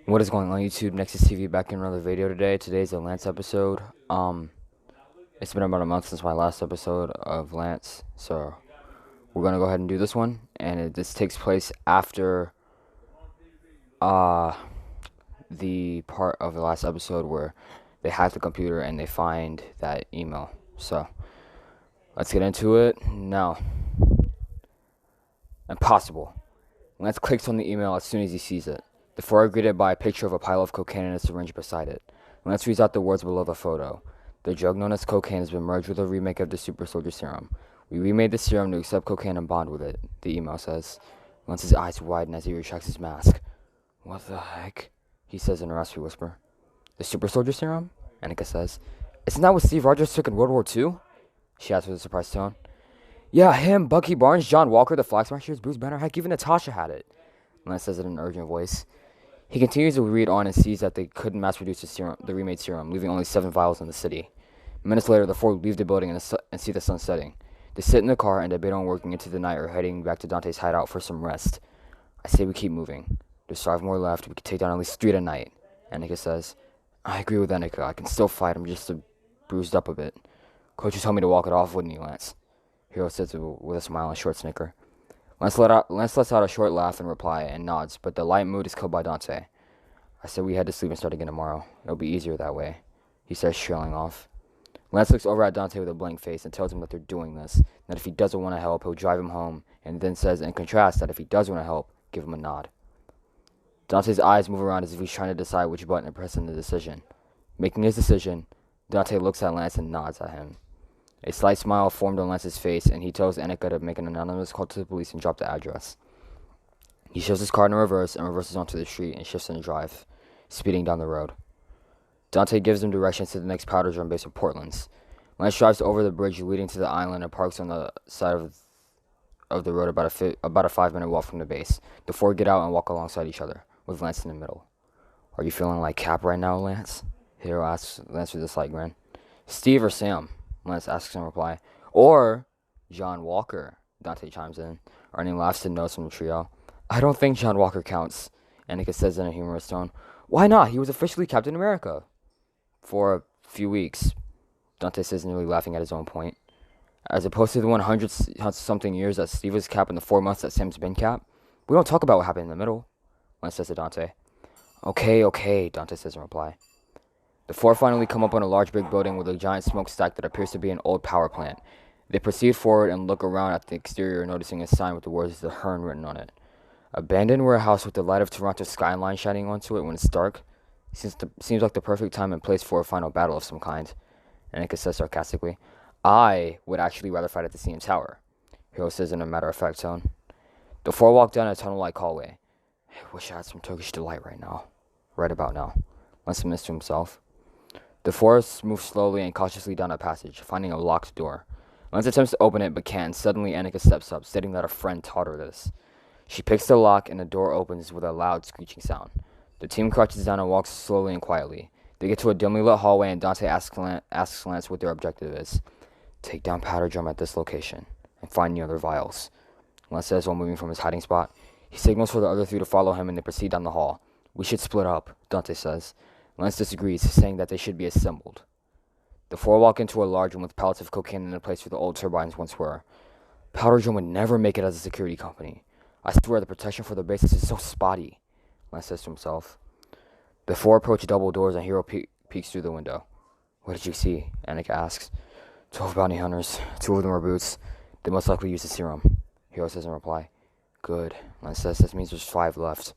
What is going on YouTube? Nexus TV back in another video today. Today's a Lance episode. It's been about a month since my last episode of Lance, so we're gonna go ahead and do this one. And this takes place after the part of the last episode where they hack the computer and they find that email. So let's get into it now. Impossible. Lance clicks on the email as soon as he sees it. The four are greeted by a picture of a pile of cocaine and a syringe beside it. Lance reads out the words below the photo. The drug known as cocaine has been merged with a remake of the Super Soldier Serum. We remade the serum to accept cocaine and bond with it, the email says. Lance's eyes widen as he retracts his mask. What the heck? He says in a raspy whisper. The Super Soldier Serum? Annika says. Isn't that what Steve Rogers took in World War II? She asks with a surprised tone. Yeah, him, Bucky Barnes, John Walker, the Flag Smashers, Bruce Banner, heck, even Natasha had it. Lance says it in an urgent voice. He continues to read on and sees that they couldn't mass-produce the remade serum, leaving only 7 vials in the city. Minutes later, the four leave the building and see the sun setting. They sit in the car and debate on working into the night or heading back to Dante's hideout for some rest. I say we keep moving. There's 5 more left. We can take down at least 3 tonight, Annika says. I agree with Annika. I can still fight. I'm just bruised up a bit. Coach told me to walk it off, wouldn't he, Lance? Hero says with a smile and a short snicker. Lance lets out a short laugh in reply and nods, but the light mood is killed by Dante. I said we head to sleep and start again tomorrow. It'll be easier that way, he says, trailing off. Lance looks over at Dante with a blank face and tells him that they're doing this, that if he doesn't want to help, he'll drive him home, and then says in contrast that if he does want to help, give him a nod. Dante's eyes move around as if he's trying to decide which button to press in the decision. Making his decision, Dante looks at Lance and nods at him. A slight smile formed on Lance's face, and he tells Annika to make an anonymous call to the police and drop the address. He shoves his car in reverse and reverses onto the street and shifts in the drive, speeding down the road. Dante gives him directions to the next powder drum base in Portland's. Lance drives over the bridge leading to the island and parks on the side of the road about a 5-minute walk from the base. The four get out and walk alongside each other, with Lance in the middle. Are you feeling like Cap right now, Lance? Hero asks Lance with a slight grin. Steve or Sam? Lance asks in reply. Or John Walker, Dante chimes in, earning laughs and nods from the trio. I don't think John Walker counts, Annika says in a humorous tone. Why not? He was officially Captain America. For a few weeks, Dante says, nearly laughing at his own point. As opposed to the 100-something years that Steve was Cap and the 4 months that Sam's been Cap. We don't talk about what happened in the middle, Lance says to Dante. Okay, Dante says in reply. The four finally come up on a large brick building with a giant smokestack that appears to be an old power plant. They proceed forward and look around at the exterior, noticing a sign with the words "The Hearn" written on it. Abandoned warehouse with the light of Toronto's skyline shining onto it when it's dark. Seems like the perfect time and place for a final battle of some kind, Annika says sarcastically. I would actually rather fight at the CM Tower, Hero says in a matter-of-fact tone. The four walk down a tunnel-like hallway. I wish I had some Turkish delight right about now, Lance admits to himself. The four move slowly and cautiously down a passage, finding a locked door. Lance attempts to open it, but can't. Suddenly, Annika steps up, stating that a friend taught her this. She picks the lock, and the door opens with a loud screeching sound. The team crouches down and walks slowly and quietly. They get to a dimly lit hallway, and Dante asks Lance what their objective is. Take down powder drum at this location, and find the other vials, Lance says while moving from his hiding spot. He signals for the other 3 to follow him, and they proceed down the hall. We should split up, Dante says. Lance disagrees, saying that they should be assembled. The four walk into a large room with pallets of cocaine in a place where the old turbines once were. Powder Drum would never make it as a security company. I swear the protection for the bases is so spotty, Lance says to himself. The four approach double doors and Hero peeks through the window. What did you see? Annika asks. 12 bounty hunters. 2 of them are boots. They most likely use the serum, Hero says in reply. Good, Lance says. This means there's 5 left.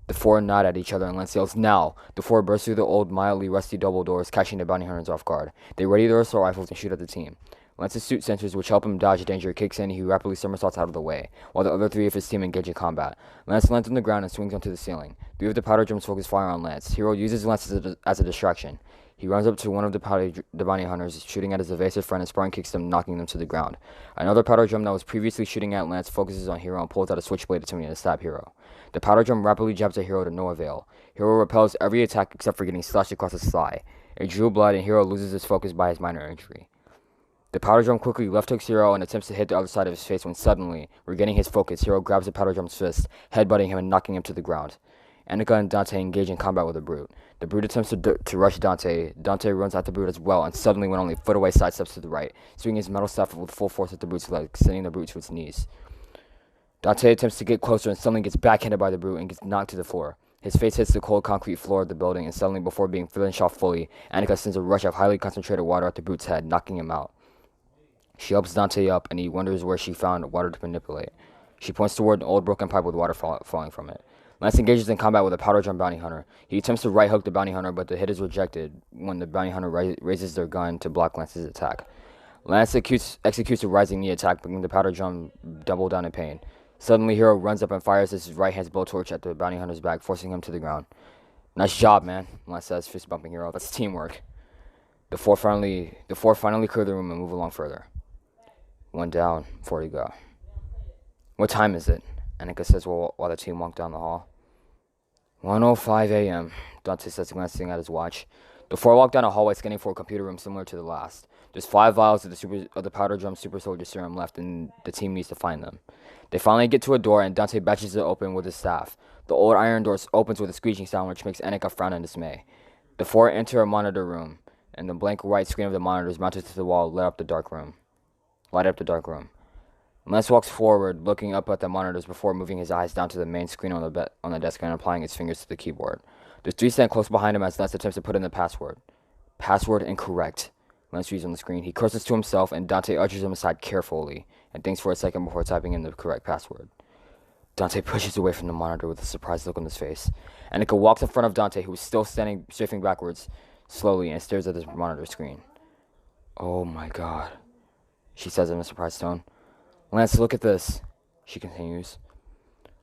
The four nod at each other and Lance yells, now! The four burst through the old, mildly rusty double doors, catching the bounty hunters off guard. They ready their assault rifles and shoot at the team. Lance's suit sensors, which help him dodge danger, kicks in and he rapidly somersaults out of the way, while the other 3 of his team engage in combat. Lance lands on the ground and swings onto the ceiling. 3 of the powder drums focus fire on Lance. Hero uses Lance as a distraction. He runs up to one of the bounty hunters, shooting at his evasive friend, and Spartan kicks them, knocking them to the ground. Another powder drum that was previously shooting at Lance focuses on Hero and pulls out a switchblade attempting to stab Hero. The powder drum rapidly jabs at Hero to no avail. Hero repels every attack except for getting slashed across his thigh. It drew blood and Hero loses his focus by his minor injury. The powder drum quickly left hooks Hero and attempts to hit the other side of his face when suddenly, regaining his focus, Hero grabs the powder drum's fist, headbutting him and knocking him to the ground. Annika and Dante engage in combat with the Brute. The Brute attempts to rush Dante. Dante runs at the Brute as well, and suddenly, when only a foot away, sidesteps to the right, swinging his metal staff with full force at the Brute's leg, sending the Brute to its knees. Dante attempts to get closer and suddenly gets backhanded by the Brute and gets knocked to the floor. His face hits the cold concrete floor of the building, and suddenly, before being finished off fully, Annika sends a rush of highly concentrated water at the Brute's head, knocking him out. She helps Dante up, and he wonders where she found water to manipulate. She points toward an old broken pipe with water falling from it. Lance engages in combat with a powder drum bounty hunter. He attempts to right hook the bounty hunter, but the hit is rejected when the bounty hunter raises their gun to block Lance's attack. Lance executes a rising knee attack, making the powder drum double down in pain. Suddenly, Hero runs up and fires his right-hand blowtorch at the bounty hunter's back, forcing him to the ground. Nice job, man, Lance says, fist bumping Hero. That's teamwork. The four finally clear the room and move along further. One down, 4 to go. What time is it? Annika says while the team walk down the hall. 1:05 a.m., Dante says, glancing at his watch. The four walk down a hallway, scanning for a computer room similar to the last. There's 5 vials of the powder drum super soldier serum left, and the team needs to find them. They finally get to a door, and Dante bashes it open with his staff. The old iron door opens with a screeching sound, which makes Annika frown in dismay. The four enter a monitor room, and the blank white screen of the monitor is mounted to the wall, light up the dark room. Lance walks forward, looking up at the monitors before moving his eyes down to the main screen on the desk and applying his fingers to the keyboard. The 3 stand close behind him as Lance attempts to put in the password. Password incorrect. Lance reads on the screen. He curses to himself, and Dante ushers him aside carefully and thinks for a second before typing in the correct password. Dante pushes away from the monitor with a surprised look on his face. Annika walks in front of Dante, who is still standing, strafing backwards slowly, and stares at his monitor screen. Oh my god, she says in a surprised tone. Lance, look at this, she continues.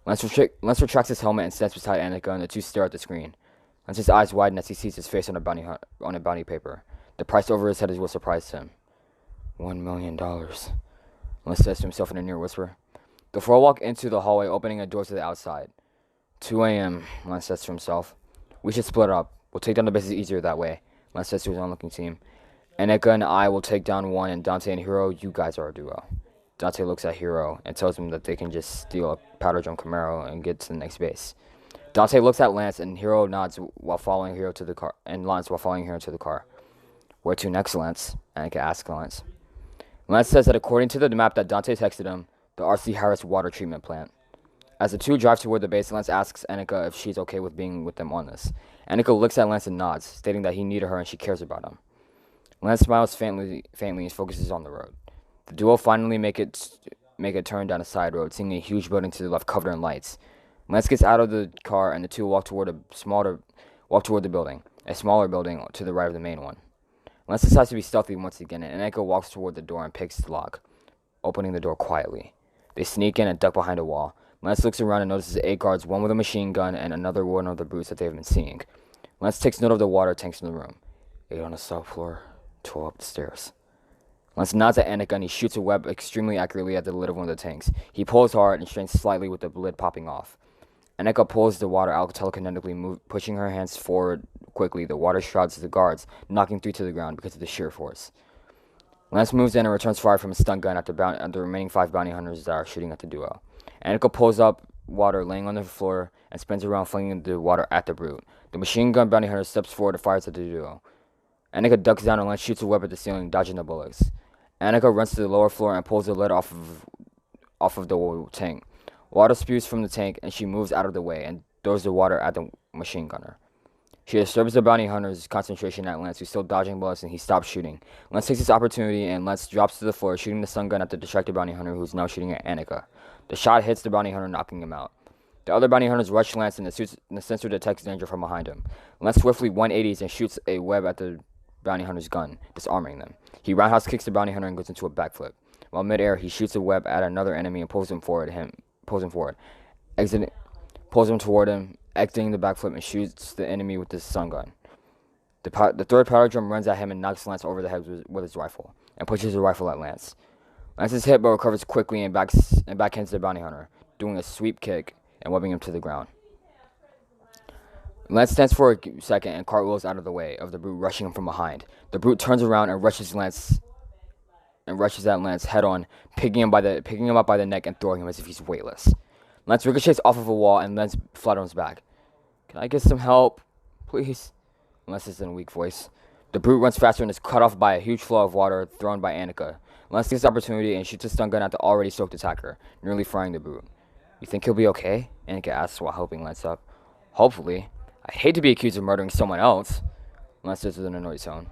Lance retracts his helmet and stands beside Annika, and the two stare at the screen. Lance's eyes widen as he sees his face on a bounty paper. The price over his head is what surprised him. $1 million, Lance says to himself in a near whisper. The four walk into the hallway, opening a door to the outside. 2 a.m., Lance says to himself. We should split up. We'll take down the bases easier that way, Lance says to his onlooking team. Annika and I will take down one, and Dante and Hero, you guys are a duo. Dante looks at Hero and tells him that they can just steal a powder drum Camaro and get to the next base. Dante looks at Lance, and Hero nods while following Hero to the car. Where to next, Lance? Annika asks Lance. Lance says that according to the map that Dante texted him, the R.C. Harris water treatment plant. As the two drive toward the base, Lance asks Annika if she's okay with being with them on this. Annika looks at Lance and nods, stating that he needed her and she cares about him. Lance smiles faintly and focuses on the road. The duo finally make a turn down a side road, seeing a huge building to the left covered in lights. Lance gets out of the car, and the two walk toward the building, a smaller building to the right of the main one. Lance decides to be stealthy once again, and Annika walks toward the door and picks the lock, opening the door quietly. They sneak in and duck behind a wall. Lance looks around and notices 8 guards, one with a machine gun and another one of the brutes that they have been seeing. Lance takes note of the water tanks in the room. 8 on the south floor, 12 up the stairs. Lance nods at Annika and he shoots a web extremely accurately at the lid of one of the tanks. He pulls hard and strains slightly with the lid popping off. Annika pulls the water out telekinetically, pushing her hands forward quickly. The water shrouds the guards, knocking 3 to the ground because of the sheer force. Lance moves in and returns fire from his stun gun at the remaining 5 bounty hunters that are shooting at the duo. Annika pulls up water laying on the floor and spins around, flinging the water at the brute. The machine gun bounty hunter steps forward and fires at the duo. Annika ducks down and Lance shoots a web at the ceiling, dodging the bullets. Annika runs to the lower floor and pulls the lid off of the tank. Water spews from the tank, and she moves out of the way and throws the water at the machine gunner. She disturbs the bounty hunter's concentration at Lance, who's still dodging bullets, and he stops shooting. Lance takes this opportunity, and Lance drops to the floor, shooting the stun gun at the distracted bounty hunter, who's now shooting at Annika. The shot hits the bounty hunter, knocking him out. The other bounty hunters rush Lance, and the sensor detects danger from behind him. Lance swiftly 180s and shoots a web at the bounty hunter's gun, disarming them. He roundhouse kicks the bounty hunter and goes into a backflip. While midair, he shoots a web at another enemy and pulls him toward him, exiting the backflip and shoots the enemy with his stun gun. The third powder drum runs at him and knocks Lance over the head with his rifle, and pushes the rifle at Lance. Lance is hit but recovers quickly and backhands the bounty hunter, doing a sweep kick and webbing him to the ground. Lance stands for a second and cartwheels out of the way of the brute rushing him from behind. The brute turns around and rushes Lance and rushes at Lance head on, picking him up by the neck and throwing him as if he's weightless. Lance ricochets off of a wall and lands flat on his back. "Can I get some help, please?" Lance says in a weak voice. The brute runs faster and is cut off by a huge flow of water thrown by Annika. Lance takes the opportunity and shoots a stun gun at the already soaked attacker, nearly frying the brute. "You think he'll be okay?" Annika asks while helping Lance up. "Hopefully. I'd hate to be accused of murdering someone else," Lance says with an annoyed tone.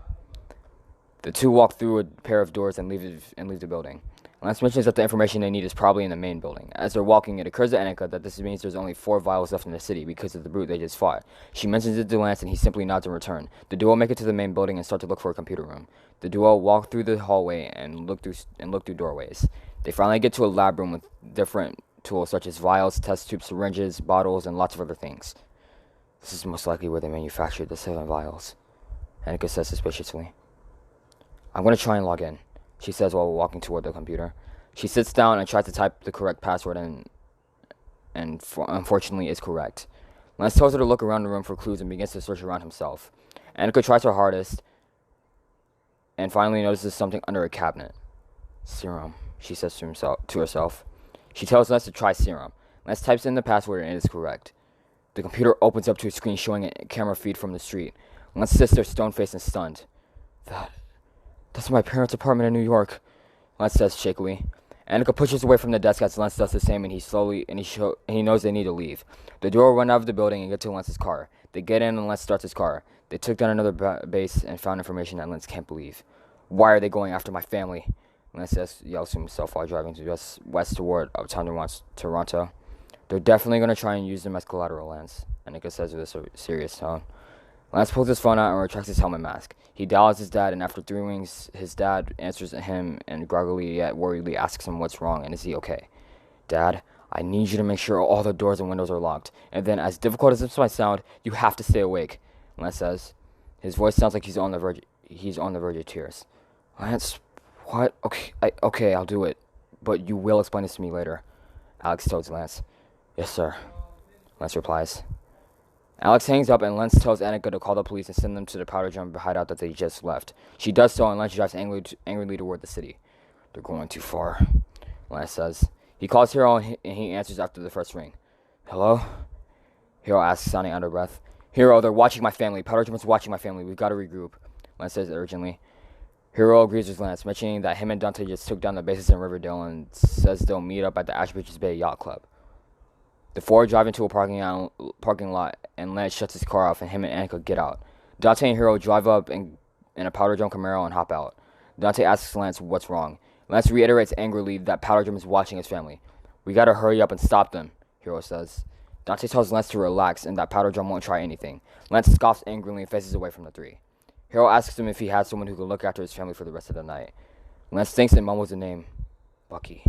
The two walk through a pair of doors and leave the building. Lance mentions that the information they need is probably in the main building. As they're walking, it occurs to Annika that this means there's only 4 vials left in the city because of the brute they just fought. She mentions it to Lance and he simply nods in return. The duo make it to the main building and start to look for a computer room. The duo walk through the hallway and look through doorways. They finally get to a lab room with different tools such as vials, test tubes, syringes, bottles, and lots of other things. "This is most likely where they manufactured the 7 vials," Annika says suspiciously. "I'm going to try and log in," she says while walking toward the computer. She sits down and tries to type the correct password and unfortunately is correct. Lance tells her to look around the room for clues and begins to search around himself. Annika tries her hardest and finally notices something under a cabinet. "Serum," she says to herself. She tells Lance to try serum. Lance types in the password and it is correct. The computer opens up to a screen showing a camera feed from the street. Lance sits there stone-faced and stunned. That's my parents' apartment in New York," Lance says shakily. Annika pushes away from the desk as Lance does the same, and he knows they need to leave. The duo run out of the building and get to Lance's car. They get in and Lance starts his car. They took down another base and found information that Lance can't believe. "Why are they going after my family?" Lance yells to himself while driving west toward uptown Toronto. "They're definitely going to try and use them as collateral, Lance," Annika says with a serious tone. Lance pulls his phone out and retracts his helmet mask. He dials his dad, and after 3 rings, his dad answers him and groggily yet worriedly asks him what's wrong and is he okay. "Dad, I need you to make sure all the doors and windows are locked. And then, as difficult as this might sound, you have to stay awake," Lance says. His voice sounds like he's on the verge of tears. "Lance, what? Okay, I'll do it. But you will explain this to me later," Alex tells Lance. "Yes, sir," Lance replies. Alex hangs up and Lance tells Annika to call the police and send them to the powder drum hideout that they just left. She does so and Lance drives angrily toward the city. "They're going too far," Lance says. He calls Hiro and he answers after the first ring. "Hello?" Hiro asks, sounding out of breath. "Hiro, they're watching my family. Powder drum's watching my family. We've got to regroup," Lance says urgently. Hiro agrees with Lance, mentioning that him and Dante just took down the bases in Riverdale and says they'll meet up at the Ashbridges Bay Yacht Club. The 4 drive into a parking lot, and Lance shuts his car off, and him and Annika get out. Dante and Hiro drive up in a Powder Drum Camaro and hop out. Dante asks Lance what's wrong. Lance reiterates angrily that Powder Drum is watching his family. "We gotta hurry up and stop them," Hiro says. Dante tells Lance to relax and that Powder Drum won't try anything. Lance scoffs angrily and faces away from the 3. Hiro asks him if he has someone who can look after his family for the rest of the night. Lance thinks and mumbles the name, Bucky.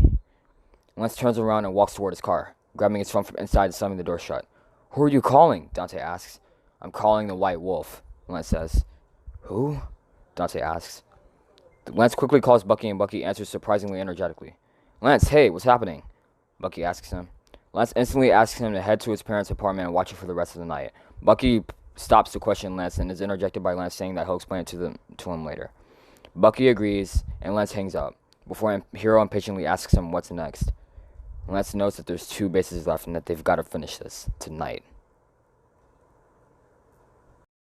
Lance turns around and walks toward his car, grabbing his phone from inside and slamming the door shut. "Who are you calling?" Dante asks. "I'm calling the White Wolf," Lance says. "Who?" Dante asks. Lance quickly calls Bucky and Bucky answers surprisingly energetically. "Lance, hey, what's happening?" Bucky asks him. Lance instantly asks him to head to his parents' apartment and watch it for the rest of the night. Bucky stops to question Lance and is interjected by Lance saying that he'll explain it to him later. Bucky agrees and Lance hangs up, before Hiro impatiently asks him what's next. Lance notes that there's 2 bases left and that they've got to finish this tonight.